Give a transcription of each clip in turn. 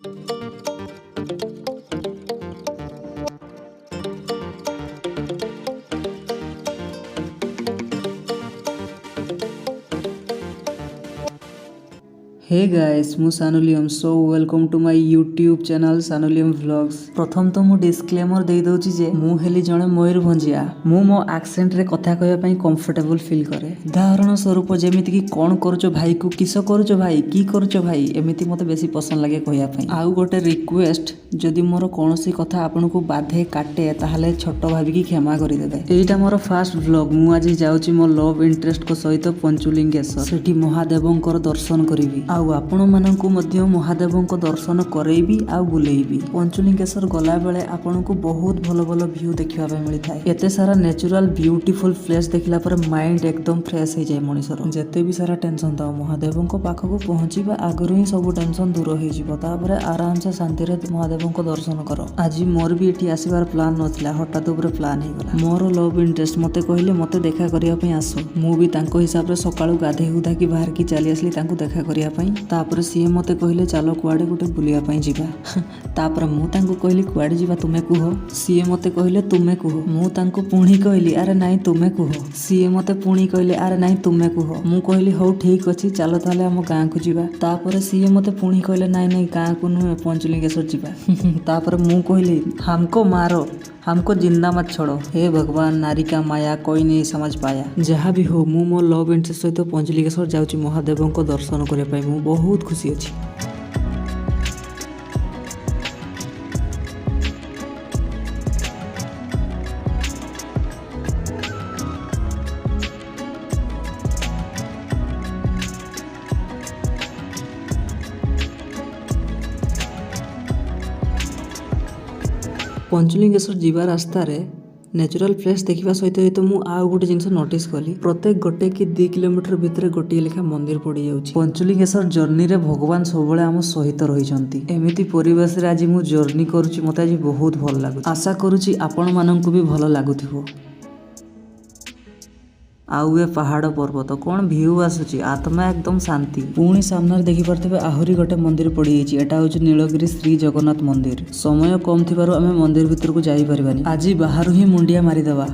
हे guys मु Sanuliyam so welcome to my YouTube channel Sanuliyam vlogs. प्रथम तो मु डिस्क्लेमर दे दउची जे मु हेली जणे मयूरभंजिया। मु मो एक्सेंट रे कथा कहया पई कंफर्टेबल फील करे। उदाहरण स्वरूप जेमिति कि कोन करचो भाई को किस करचो भाई की करचो भाई एमिति मते बेसी पसंद लागे कहया पई। आउ गोटे रिक्वेस्ट जदि मोर कोनोसी कथा आपन को बाधे काटे ताहाले छोटो भाबी की क्षमा करि देबे। एटा मोर फर्स्ट व्लॉग। मु आज जाउची मो लव इंटरेस्ट को सहित पंचुलिंगेश्वर सेठी महादेवंकर दर्शन करिवि। आउ आपण माननकु मध्य महादेवंको दर्शन करैबी आउ बुलेइबी। पंचुलिंगेश्वर गला बेले आपनकु बहुत भलो भलो व्यू देखिबा पय मिलि थाए। एते सारा नेचुरल ब्यूटीफुल प्लेस देखिला पर माइंड एकदम फ्रेश हो जाय मनिसर। जेते भी सारा टेंशन था महादेवंको पाखकु पहुंचीबा आगरु ही सब टेंशन दूर हो जिवो। तापरे आराम से शांति रे महादेवंको दर्शन करो। आज मोर भी एठी आसीबार प्लान नथिला हठात ऊपर प्लान हे गला। मोर लव इंटरेस्ट मते कहिले मते देखा करिया पय आसो। मु भी तांको हिसाब रे सकाळु गाधे हुदा की बाहर की चली आसली तांको देखा करिया पय। तापर सीए मते कहले चलो कुआडे गोटे बुलिया पई जिबा। तापर मु तांको कहली कुआडे जिबा तुमे कुहो। सीए मते कहले तुमे कुहो। मु तांको पुणी कहली अरे नाई तुमे कुहो। सीए मते पुणी कहले अरे नाई तुमे कुहो। मु कहली हो ठीक अछि चलो ताले हम गां को जिबा। तापर सीए मते पुणी कहले नाई नाई गां को नु पंचलिंगेश्वर जिबा। तापर मु कहली हमको मारो हमको जिंदा मत छोड़ो। हे भगवान नारी का माया कोई नहीं समझ पाया। जहाँ भी हो मु मो लव इंटरेस्ट सहित पंचलिंगेश्वर जाउची महादेवों को दर्शन करे पाई मु बहुत खुशी अछि। पंचलिंगेश्वर जीवा रास्ता रे नेचुरल प्लेस देखिबा सहित मु आउ गोटे जिनस नोटिस कली। प्रत्येक गोटे कि 2 किलोमीटर भितर गोटे लेखा मंदिर पड़ी जाउची। पंचलिंगेश्वर जर्नी रे भगवान सब बेले आम सहित रहिचंती। एमिति परिवेश रे आज मु जर्नी करूची मते आज बहुत भल लागु। आशा करूची आपण माननकु भी भल लागुथिबो। आउ ए पहाड़ पर्वत कौन व्यू आसुची आत्मा एकदम शांति। पुणी सामने देखि पारथिबे आहुरी गोटे मंदिर पड़ी जाइछि। एटा होछि नीलगिरी श्री जगन्नाथ मंदिर। समय कम थिबारु आमे मंदिर भितर को जाई परिबानी। आज बाहरु ही मुंडिया मारी देबा।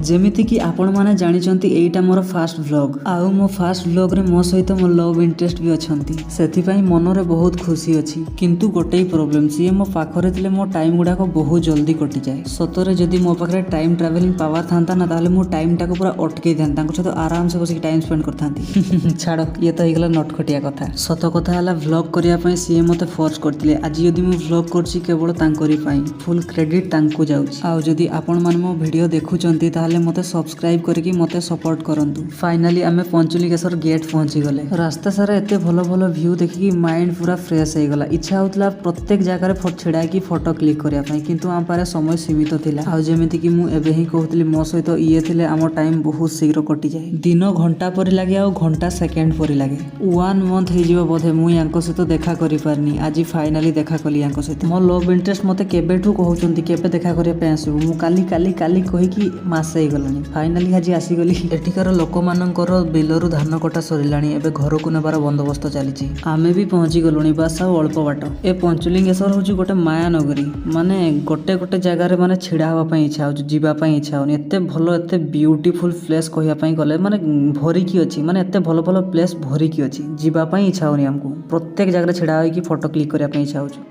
जेमिति कि आपण माने जानिचंती एइटा मोर फास्ट व्लॉग। आउ मो फास्ट व्लॉग रे मो सहित मो लव इंटरेस्ट भी अछंती। सेथि पई मन रे बहुत खुशी अछि। किंतु गोटे प्रॉब्लम सी मो पाखरे थिले मो टाइम गुडा को बहुत जल्दी कटि जाय। सतरे जदि मो पाखरे टाइम ट्रैवलिंग पावर थांता ना ताले मो टाइम टा को पूरा अटके देन तांको सहित आराम से बसी टाइम स्पेंड करथांती। छाड़ो ये तो हेगला नटखटिया कथा। सत कथा हला व्लॉग करिया पई सी मते फोर्स करथिले। आज यदि मो व्लॉग करछि केवल तांकरी पई फुल क्रेडिट तांको जाउछि। आउ जदि आपण मान मो वीडियो देखुचंती ताले मते सब्सक्राइब करके मते सपोर्ट करंतु। फाइनली आमे पंचलिंगेश्वर गेट पहुंची गले। रास्ता सारा एते भलो भलो व्यू देखि माइंड पूरा फ्रेश हे गला। इच्छा होतला प्रत्येक जगह रे छिड़ा की फोटो क्लिक करिया पई किंतु आम पारे समय सीमित थिला। आ जेमिति कि मु एबे ही कहतली मो सहित इए थिले आम टाइम बहुत शीघ्र कटि जाय। दिन घंटा परि लागे आ घंटा सेकंड परि लागे। 1 मंथ हे जिवो बोधे मु यांको सहित देखा करि पारनी। आज फाइनली देखा कली यांको सहित। मो लव इंटरेस्ट मते केबेठू कहउचंती केबे देखा करिया पे आसु। मु काली काली काली कहि कि मासे हे गलानी। फाइनली आज आसी गली। एठिकार लोक मानकर बिलरु धान कटा सरिलाणी। एबे घर को नेबार बंदोबस्त चलीची। आमे भी पहुंची गलुनी बस आ अल्प बाट। ए पंचलिंगेश्वर होची गोटे माया नगरी। माने गोटे गोटे जगह रे माने छिड़ा हवा पई इच्छा होची जीवा पई इच्छा होनी। एते भलो एते ब्यूटीफुल प्लेस कहिया पई गले माने भरी की अछि। माने एते भलो भलो प्लेस भरी की अछि जीवा पई इच्छा होनी हमको। प्रत्येक जगह रे छिड़ा होई की फोटो क्लिक करिया पई इच्छा होची।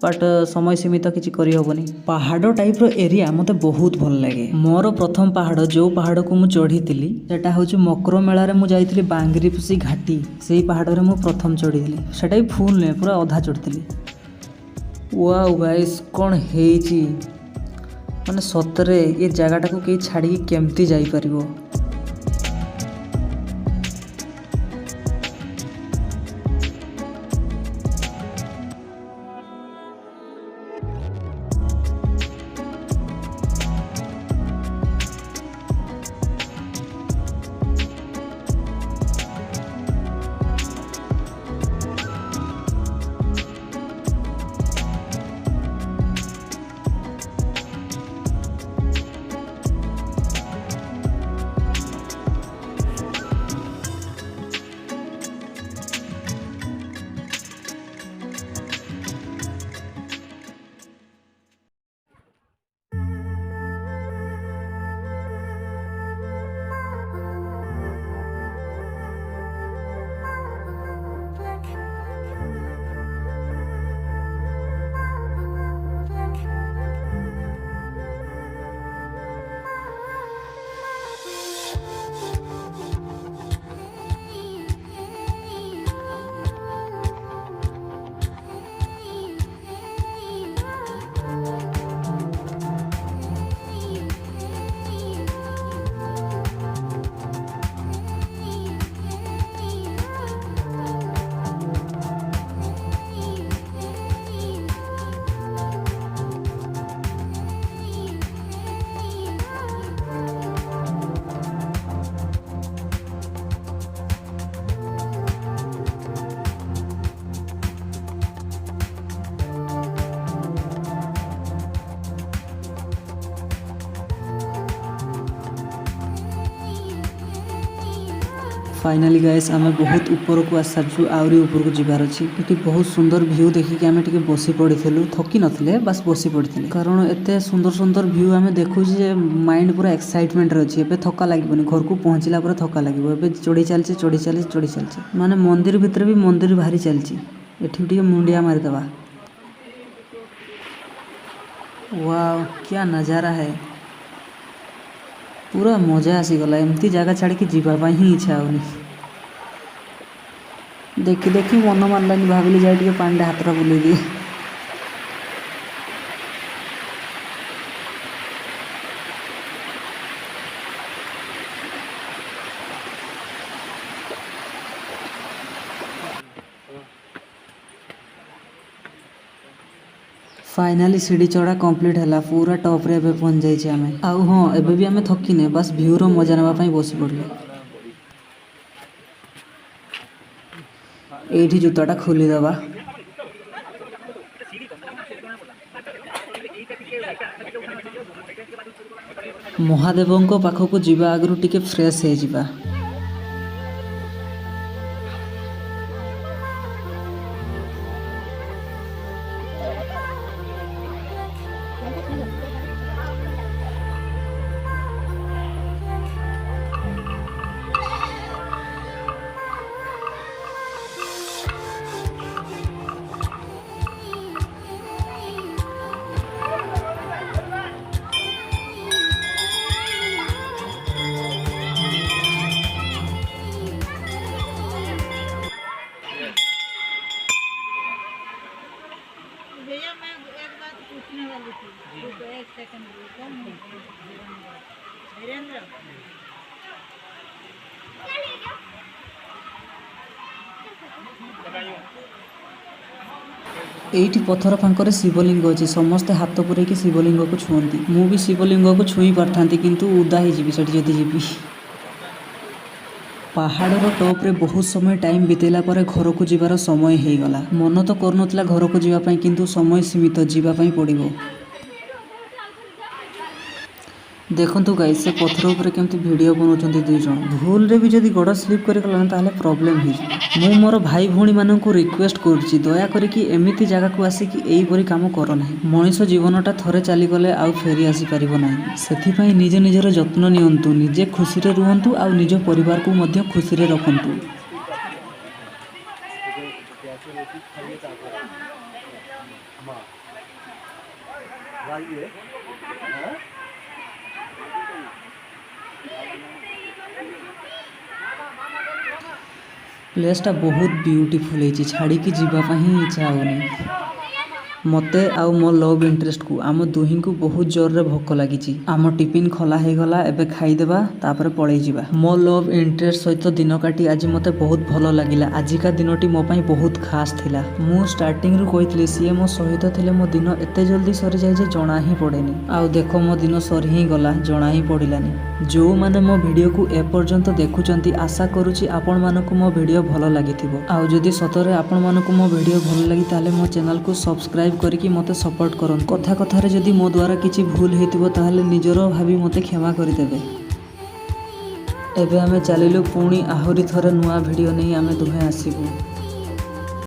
बट समय सीमित किसी करी हबनी। पहाड़ टाइप रो एरिया मते बहुत भल लगे। मोर प्रथम पहाड़ जो पहाड़ को मु चढ़ी थिली सेटा होची मकर मेला रे मु जाइथिली बांगरीपुसी घाटी। सेही पहाड़ रे मु प्रथम चढ़ीथिली। सेटा भी फुल ने पूरा आधा चढ़ीथिली। वाओ गाइस कोन हेची माने सतरे ये जगह को के छाड़ी केमती जाई परिबो। फाइनाली गाइस आम बहुत उपरकू आसी सारी आहरी उपरकू जबार अच्छी ये बहुत सुंदर व्यू देखिकी आम टे बसी पड़ू थकी नथिले बस बसी पड़ते कारण एत सुंदर सुंदर व्यू आम देखुचे माइंड पूरा एक्साइटमेंट अच्छी एवं थका लगे घर को पहुँचला पर थका लगे चढ़ी चलचे माने मंदिर भितर भी मंदिर बाहरी चलती एठी मुंडिया मारिदेवा। वाह क्या नज़ारा है पूरा मजा आसीगला एमती जगह छाड़ी जावाई ही इच्छा होनी देखी देखी मन मानलानी भाविली जाए पानी हाथ बुले दिए। फाइनाली सीढ़ी चढ़ा कंप्लीट है पूरा टॉप रे पहुंच जाइए आम आउ हाँ एबे भी आम थकिने बस भ्यू रो मजा नापी बस पड़े ये जूताटा खोलीदेवा महादेव पाखक जावा आगु टिके फ्रेश हो जावा। भैया मैं एक बात पूछने वाली थी तो एक सेकंड कौन धीरेन्द्र एठी पत्थर फांकर शिवलिंग अच्छी समस्ते हाथ पूरे शिवलिंग को छुअंती मु भी शिवलिंग को छुई पारथांती किंतु उदा ही जीवी सेठी जदी जीवी। पहाड़र टॉप रे बहुत समय टाइम बितेला पर घर को जीवार समय हो गला मन तो करनतला घर को जीवाई किंतु समय सीमित जीवाई पड़ो। देखंतु गाइस से पत्थर उपर केमती वीडियो बनाउछन्ती दुई जण भूल रे भी जदी गोड़ स्लिप करि गला ताले प्रॉब्लम हो मु मोर भाई भौणी माननकु रिक्वेस्ट करूची दया करी कि एमिति जगह को आसी कि एई परी काम करो नाही मनीष जीवनटा थरे चली गले आउ फेरी आसी परिबो नाही सेथि पई निज निजर जत्न नियंतु निजे खुशी रे रुहंतु आउ निज परिवार को मध्य खुशी रे रखंतु। प्लेसटा बहुत ब्यूटीफुल है छाड़ी जावाई इच्छा होनी मते आउ मो लव इंटरेस्ट को आम दुही को बहुत जोर रे भोक लगी आम टिफिन खोला हो गला एबे खाईदेबा तापर पड़े जावा मो लव इंटरेस्ट सहित दिन काटी आज मते बहुत भल लगिला आजिका दिनटी मो पाई बहुत खास थिला मु स्टार्टिंग रु कहितली सी मो सहित थिले मो दिन एते जल्दी सरी जाय जे जणा ही पड़ेनी आउ देखो मो दिन सरी ही गला जणा ही पड़िलानी। जो माने मो वीडियो को ए पर्यंत देखुचंती आशा करूची आपण मानकु मो वीडियो भल लागिथिबो आउ जदी सतरे आपण मानकु मो वीडियो भल लागि ताले मो चैनल को सब्सक्राइब करके मते सपोर्ट करन कथा कथारे जदी मो द्वारा किछि भूल हेतिबो ताहले निजर भाबी मते क्षमा करिदेबे। एबे आमे चलिलु पुणी आहुरी थरे नुआ वीडियो नहीं आमे दुहे आसीबु।